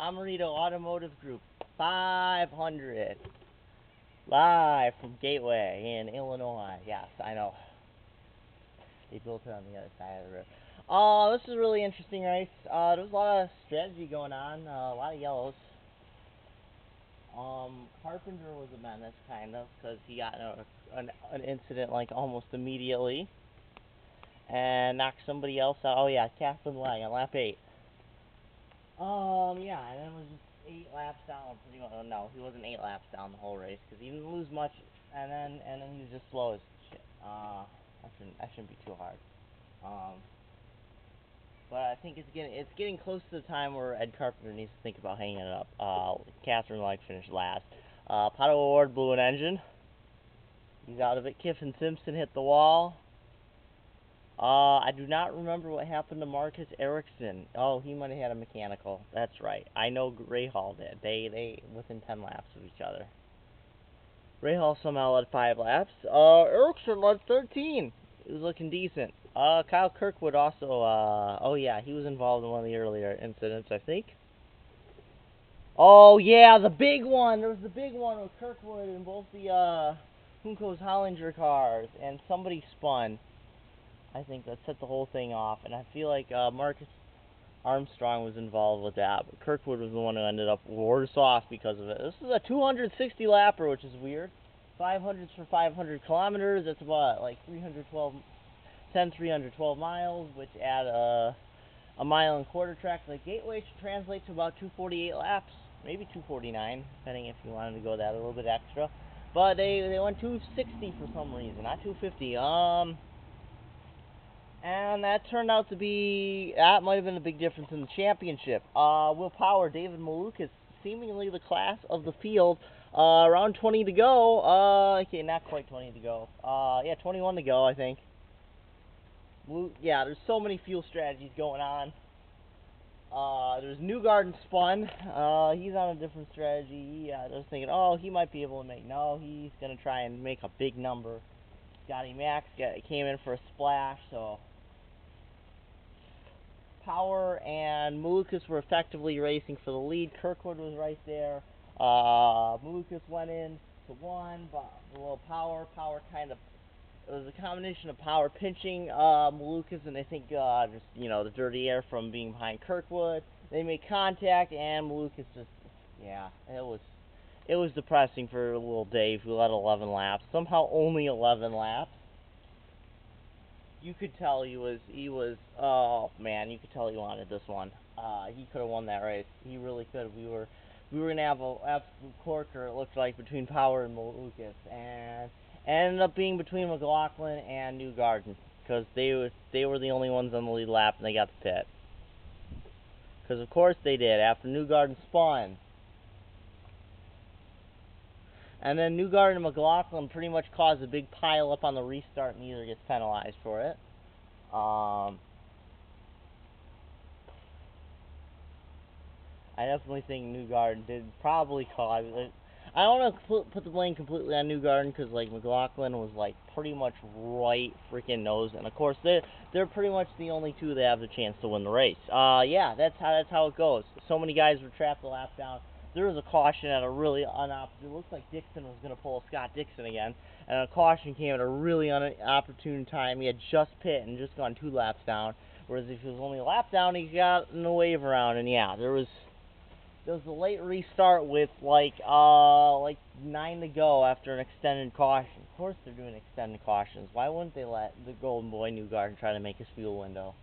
Bommarito Automotive Group 500. Live from Gateway in Illinois. Yes, I know. They built it on the other side of the river. This is a really interesting race. There was a lot of strategy going on, a lot of yellows. Carpenter was a menace, kind of, because he got an incident like almost immediately and knocked somebody else out. Oh yeah, Catherine Lang on lap 8. Yeah, and then it was just 8 laps down. Pretty much. No, he wasn't 8 laps down the whole race because he didn't lose much, and then he was just slow as shit. That shouldn't be too hard. But I think it's getting close to the time where Ed Carpenter needs to think about hanging it up. Catherine Lang finished last. Pato O'Ward blew an engine. He's out of it. Kiffin Simpson hit the wall. I do not remember what happened to Marcus Ericsson. Oh, he might have had a mechanical. That's right. I know Ray Hall did. They within 10 laps of each other. Ray Hall somehow led 5 laps. Ericsson led 13. He was looking decent. Kyle Kirkwood also, oh yeah, he was involved in one of the earlier incidents, I think. Oh yeah, the big one. There was the big one with Kirkwood and both the Hunko's Hollinger cars, and somebody spun. I think that set the whole thing off, and I feel like Marcus Armstrong was involved with that, but Kirkwood was the one who ended up worse off because of it. This is a 260 lapper, which is weird. 500s for 500 kilometers. That's about like 312 miles, which add a mile and quarter track. The Gateway should translate to about 248 laps, maybe 249, depending if you wanted to go that a little bit extra. But they went 260 for some reason, not 250. And that turned out to be, that might have been a big difference in the championship. Will Power, David Malukas, seemingly the class of the field. Around 20 to go. Okay, not quite 20 to go. Yeah, 21 to go, I think. Yeah, there's so many fuel strategies going on. There's Newgarden spun. He's on a different strategy. I was thinking, oh, he might be able to make. No, he's going to try and make a big number. Scotty Max came in for a splash, so Power and Malukas were effectively racing for the lead. Kirkwood was right there. Malukas went in to 1, but a little Power kind of, it was a combination of Power pinching Malukas, and I think just, you know, the dirty air from being behind Kirkwood. They made contact, and Malukas just, yeah, it was depressing for little Dave, who led 11 laps. Somehow only 11 laps. You could tell he was, oh man, you could tell he wanted this one. He could have won that race. He really could. We were going to have an absolute corker, it looked like, between Power and Malukas, and ended up being between McLaughlin and Newgarden, because they were the only ones on the lead lap, and they got the pit. Because of course they did, after Newgarden spun. And then Newgarden and McLaughlin pretty much caused a big pile up on the restart, and neither gets penalized for it. I definitely think Newgarden did probably cause it. I don't want to put the blame completely on Newgarden, because like McLaughlin was like pretty much right freaking nose, and of course they're pretty much the only two that have the chance to win the race. Yeah, that's how it goes. So many guys were trapped the lap down. There was a caution at a really unopportune. It looks like Dixon was going to pull a Scott Dixon again, and a caution came at a really inopportune time. He had just pit and just gone 2 laps down, whereas if he was only a lap down, he got in the wave around. And yeah, there was a late restart with like 9 to go after an extended caution. Of course they're doing extended cautions. Why wouldn't they let the golden boy Newgarden try to make his fuel window?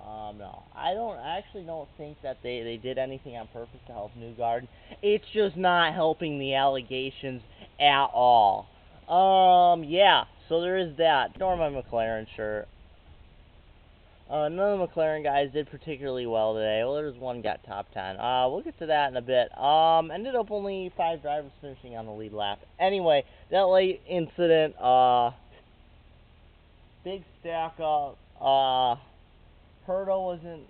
No, I actually don't think that they did anything on purpose to help Newgarden. It's just not helping the allegations at all. Yeah, so there is that. Nor my McLaren shirt. None of the McLaren guys did particularly well today. Well, there's one got top 10. We'll get to that in a bit. Ended up only 5 drivers finishing on the lead lap. Anyway, that late incident, big stack up. Herta wasn't,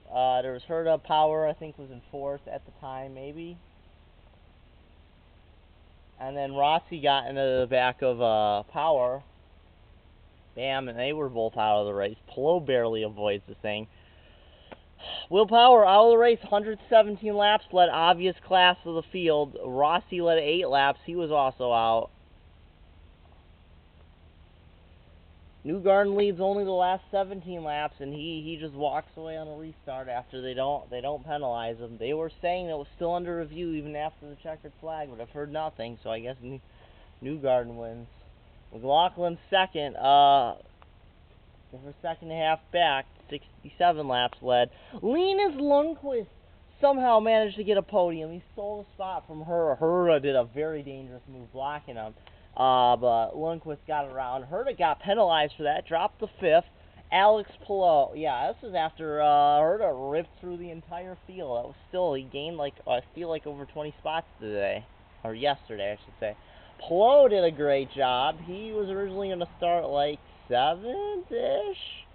there was Herta. Power, I think, was in 4th at the time, maybe. And then Rossi got into the back of Power. Bam, and they were both out of the race. Pelot barely avoids the thing. Will Power out of the race, 117 laps, led obvious class of the field. Rossi led 8 laps. He was also out. Newgarden leads only the last 17 laps, and he just walks away on a restart after they don't penalize him. They were saying it was still under review even after the checkered flag, but I've heard nothing, so I guess Newgarden wins. McLaughlin second, for second half back, 67 laps led. Linus Lundqvist somehow managed to get a podium. He stole a spot from Herta. Herta did a very dangerous move blocking him. But Lundqvist got around. Herta got penalized for that, dropped the 5th. Alex Palou, yeah, this is after Herta ripped through the entire field. That was still, he gained like, I feel like over 20 spots today, or yesterday, I should say. Palou did a great job. He was originally going to start like 7th-ish,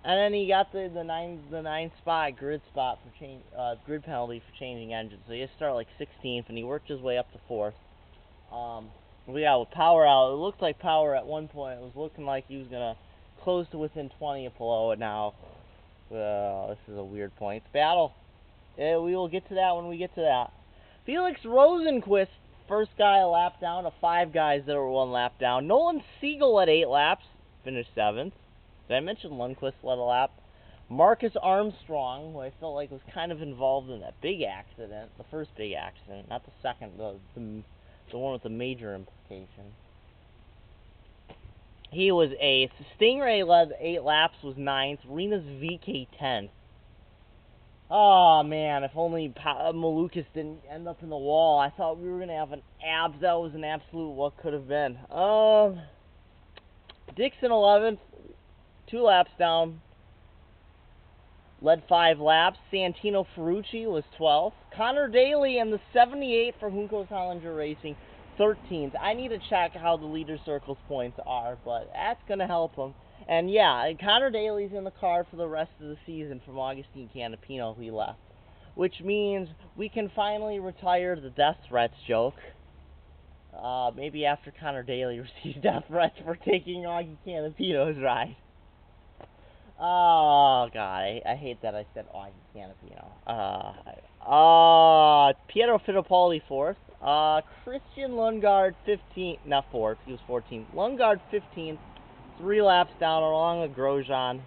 and then he got the nine spot grid spot for grid penalty for changing engines. So he had to start like 16th, and he worked his way up to 4th. Yeah, with Power out, it looked like Power at one point. It was looking like he was going to close to within 20 of Palou, and now, this is a weird point. Battle. We will get to that when we get to that. Felix Rosenqvist, first guy a lap down of 5 guys that were 1 lap down. Nolan Siegel at 8 laps, finished 7th. Did I mention Lundqvist led a lap? Marcus Armstrong, who I felt like was kind of involved in that big accident, the first big accident, not the second, the one with the major implication. He was a Stingray led 8 laps, was 9th. Rena's VK 10th. Oh man, if only Malukas didn't end up in the wall. I thought we were gonna have an abs. That was an absolute what could have been. Dixon 11th, 2 laps down. Led 5 laps. Santino Ferrucci was 12th. Connor Daly in the 78 for Juncos Hollinger Racing, 13th. I need to check how the leader circles points are, but that's going to help him. And yeah, Connor Daly's in the car for the rest of the season from Augustine Canapino, who he left. Which means we can finally retire the death threats joke. Maybe after Connor Daly receives death threats for taking Augie Canapino's ride. Oh, God, I hate that I said Augie Canapino. Pietro Fittipaldi 4th. Christian Lundgaard 15th, not 4th, he was 14th. Lundgaard 15th, 3 laps down along with Grosjean,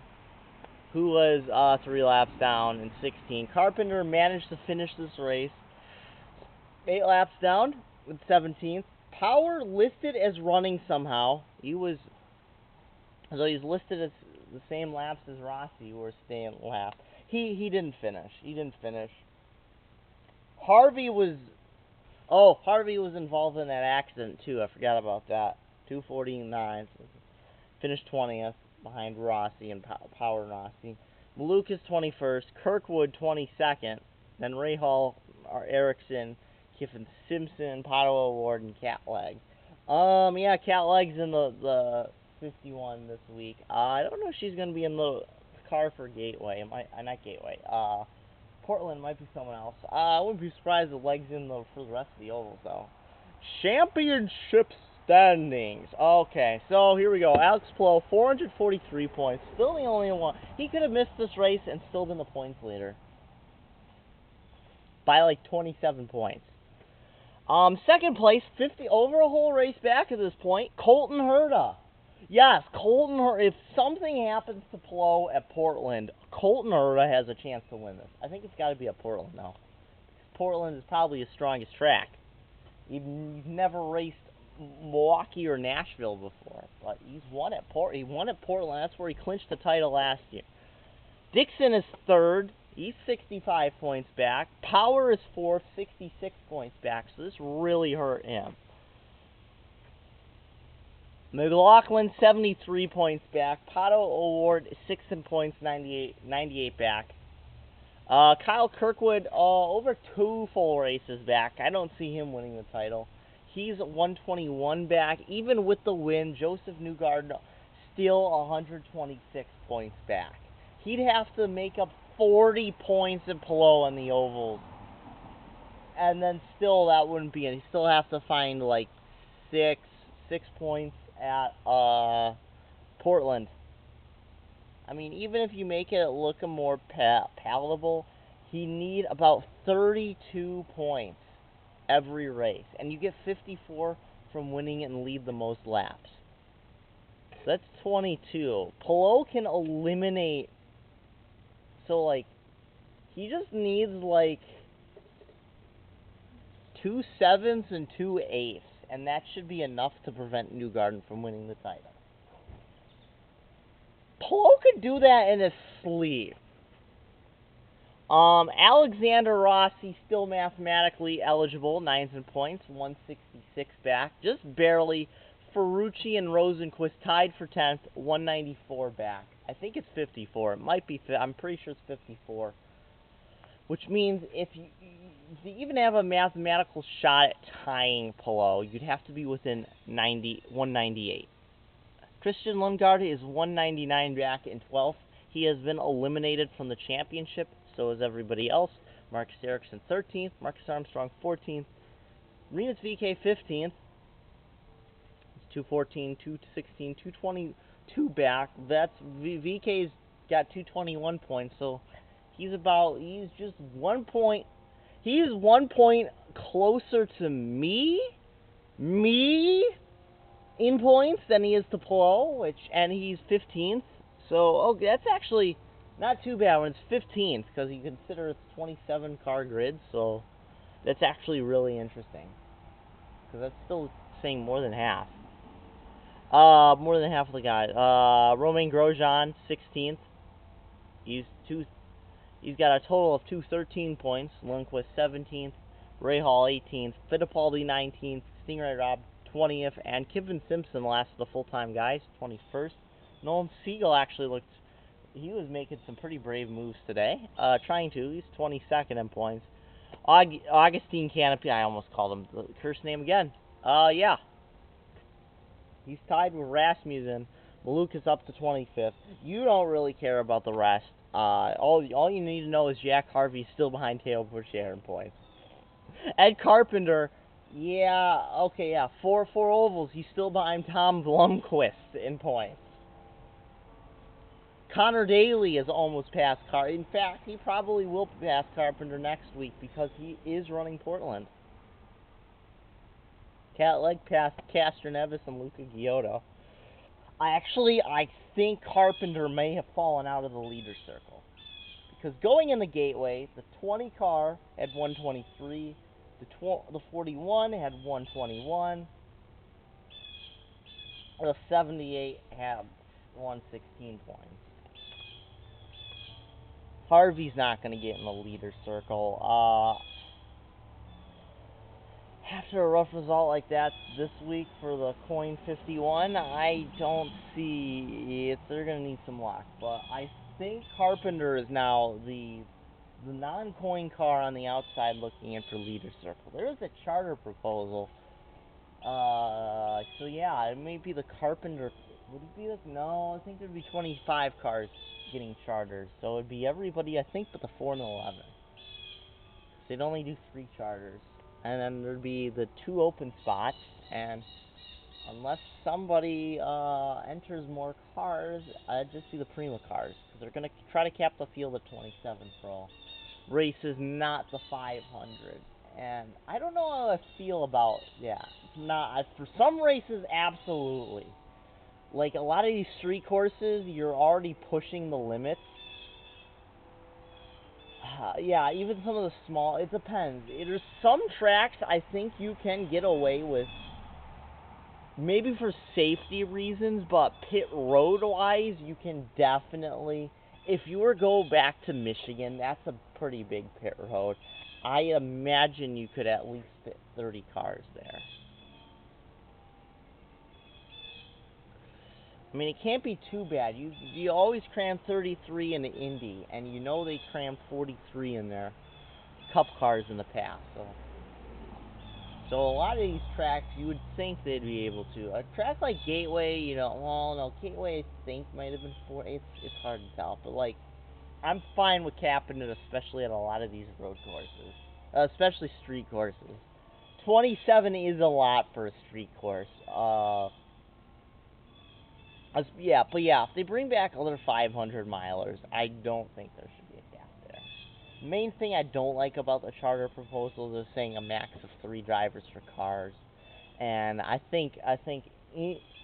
who was 3 laps down in 16th. Carpenter managed to finish this race 8 laps down with 17th. Power listed as running somehow. He's listed as the same laps as Rossi, who were staying lap. He didn't finish. Harvey was involved in that accident too. I forgot about that. 2:49. Finished 20th behind Rossi and Power Rossi. Malukas 21st. Kirkwood 22nd. Then Rahal, Erickson, Kiffin Simpson, Pato O'Ward, and Catleg. Yeah, Catleg's in the 51 this week. I don't know if she's going to be in the car for Gateway. Not Gateway. Portland might be someone else. I wouldn't be surprised if Leg's in for the rest of the ovals, though. Championship standings. Okay, so here we go. Alex Palou, 443 points. Still the only one. He could have missed this race and still been the points leader. By like 27 points. Second place, 50 over a whole race back at this point, Colton Herta. Yes, Colton Herta. If something happens to Palou at Portland, Colton Herta has a chance to win this. I think it's got to be at Portland now. Portland is probably his strongest track. You've never raced Milwaukee or Nashville before, but he won at Portland. That's where he clinched the title last year. Dixon is 3rd. He's 65 points back. Power is 4th, 66 points back. So this really hurt him. McLaughlin, 73 points back. Pato O'Ward, 6th in points, 98 back. Kyle Kirkwood, over 2 full races back. I don't see him winning the title. He's 121 back. Even with the win, Joseph Newgarden still 126 points back. He'd have to make up 40 points in Palou in the ovals. And then still that wouldn't be it. He'd still have to find like 6 points at Portland. I mean, even if you make it look more palatable, he need about 32 points every race, and you get 54 from winning and lead the most laps. So that's 22. Palou can eliminate. So like, he just needs like 2 7s and 2 8s, and that should be enough to prevent Newgarden from winning the title. Palou could do that in his sleep. Alexander Rossi still mathematically eligible, 9s and points, 166 back, just barely. Ferrucci and Rosenquist tied for 10th, 194 back. I think it's 54. It might be. I'm pretty sure it's 54. Which means if you even have a mathematical shot at tying Palou, you'd have to be within 198. Christian Lundgaard is 199 back in 12th. He has been eliminated from the championship, so is everybody else. Marcus Ericsson 13th, Marcus Armstrong 14th, Rinus VeeKay 15th. It's 214, 216, 222 back. That's VeeKay's got 221 points, so he's just 1 point. He's 1 point closer to me in points than he is to Palou, and he's 15th. So, that's actually not too bad when it's 15th, because you consider it's 27 car grid, so that's actually really interesting. Because that's still saying more than half. More than half of the guys. Romain Grosjean, 16th. He's got a total of 213 points. Lundqvist 17th, Ray Hall 18th, Fittipaldi 19th, Stingray Robb 20th, and Kevin Simpson, last of the full-time guys, 21st. Nolan Siegel actually he was making some pretty brave moves today. He's 22nd in points. Augustine Canopy, I almost called him the curse name again. Yeah. He's tied with Rasmussen. Maluk is up to 25th. You don't really care about the rest. All you need to know is Jack Harvey's still behind Theo Pourchaire in points. Ed Carpenter, four ovals. He's still behind Tom Blomqvist in points. Connor Daly is almost past In fact, he probably will pass Carpenter next week because he is running Portland. Cat leg past Castor Nevis and Luca Giotto. I think Carpenter may have fallen out of the leader circle. Because going in the Gateway, the 20 car had 123, the 41 had 121, the 78 had 116 points. Harvey's not going to get in the leader circle. After a rough result like that this week for the Coin 51, I don't see it. They're going to need some luck. But I think Carpenter is now the non-coin car on the outside looking in for leader circle. There is a charter proposal. So yeah, it may be the Carpenter. Would it be like, no, I think there'd be 25 cars getting charters. So it'd be everybody, I think, but the 4 and 11. They'd only do 3 charters. And then there'd be the 2 open spots, and unless somebody enters more cars, it'd just be the Prima cars, because they're going to try to cap the field at 27 for all races, not the 500. And I don't know how I feel about, for some races, absolutely. Like, a lot of these street courses, you're already pushing the limits. Even some of the small, it depends. There's some tracks I think you can get away with, maybe for safety reasons, but pit road-wise, you can definitely, if you were to go back to Michigan, that's a pretty big pit road. I imagine you could at least fit 30 cars there. I mean, it can't be too bad. You always cram 33 in the Indy, and you know they crammed 43 in their Cup cars in the past. So a lot of these tracks, you would think they'd be able to. A track like Gateway, Gateway I think might have been 4. It's hard to tell, but like, I'm fine with capping it, especially at a lot of these road courses, especially street courses. 27 is a lot for a street course. Yeah, but yeah, if they bring back other 500 milers, I don't think there should be a cap there. Main thing I don't like about the charter proposals is saying a max of 3 drivers for cars, and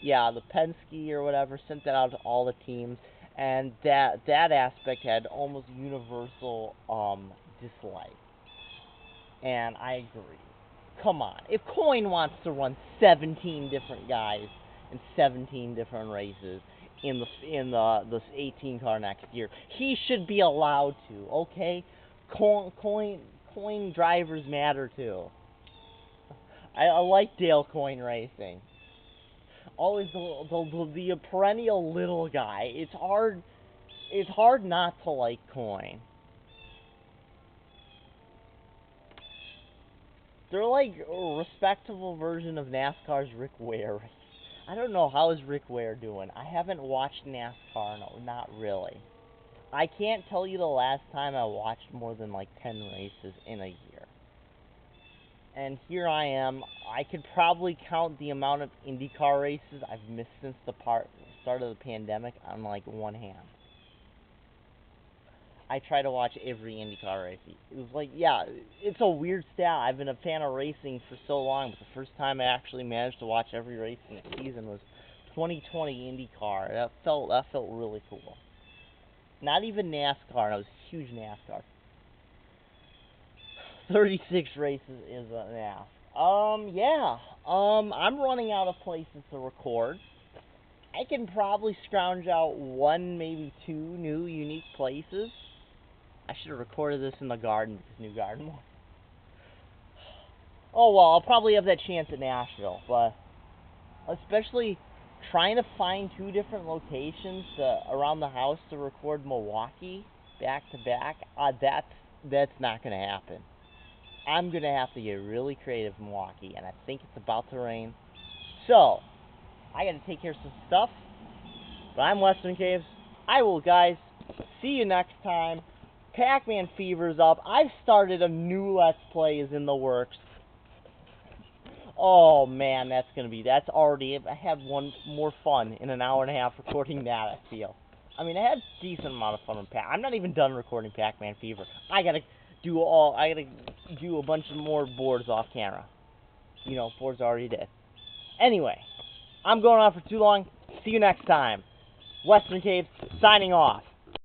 yeah, the Penske or whatever sent that out to all the teams, and that aspect had almost universal dislike, and I agree. Come on, if Coyne wants to run 17 different guys in 17 different races in the 18 car next year, he should be allowed to. Okay, Coyne drivers matter too. I like Dale Coyne racing. Always the perennial little guy. It's hard not to like Coyne. They're like a respectable version of NASCAR's Rick Ware. I don't know, how is Rick Ware doing? I haven't watched NASCAR, no, not really. I can't tell you the last time I watched more than like 10 races in a year. And here I am. I could probably count the amount of IndyCar races I've missed since the start of the pandemic on like one hand. I try to watch every IndyCar race. It was like, yeah, it's a weird stat. I've been a fan of racing for so long, but the first time I actually managed to watch every race in the season was 2020 IndyCar. That felt really cool. Not even NASCAR. I was a huge NASCAR. 36 races is yeah. Yeah. I'm running out of places to record. I can probably scrounge out one, maybe two new unique places. I should have recorded this in the garden because new garden. Oh well, I'll probably have that chance at Nashville, but especially trying to find two different locations around the house to record Milwaukee back to back. That's not gonna happen. I'm gonna have to get really creative in Milwaukee, and I think it's about to rain. So I gotta take care of some stuff. But I'm Western Caves. I will, guys. See you next time. Pac-Man Fever's up. I've started a new Let's Play is in the works. Oh man, that's already, I had one more fun in an hour and a half recording that, I feel. I mean, I had a decent amount of fun with I'm not even done recording Pac-Man Fever. I gotta do a bunch of more boards off camera. Boards already did. Anyway, I'm going on for too long. See you next time. Western Caves, signing off.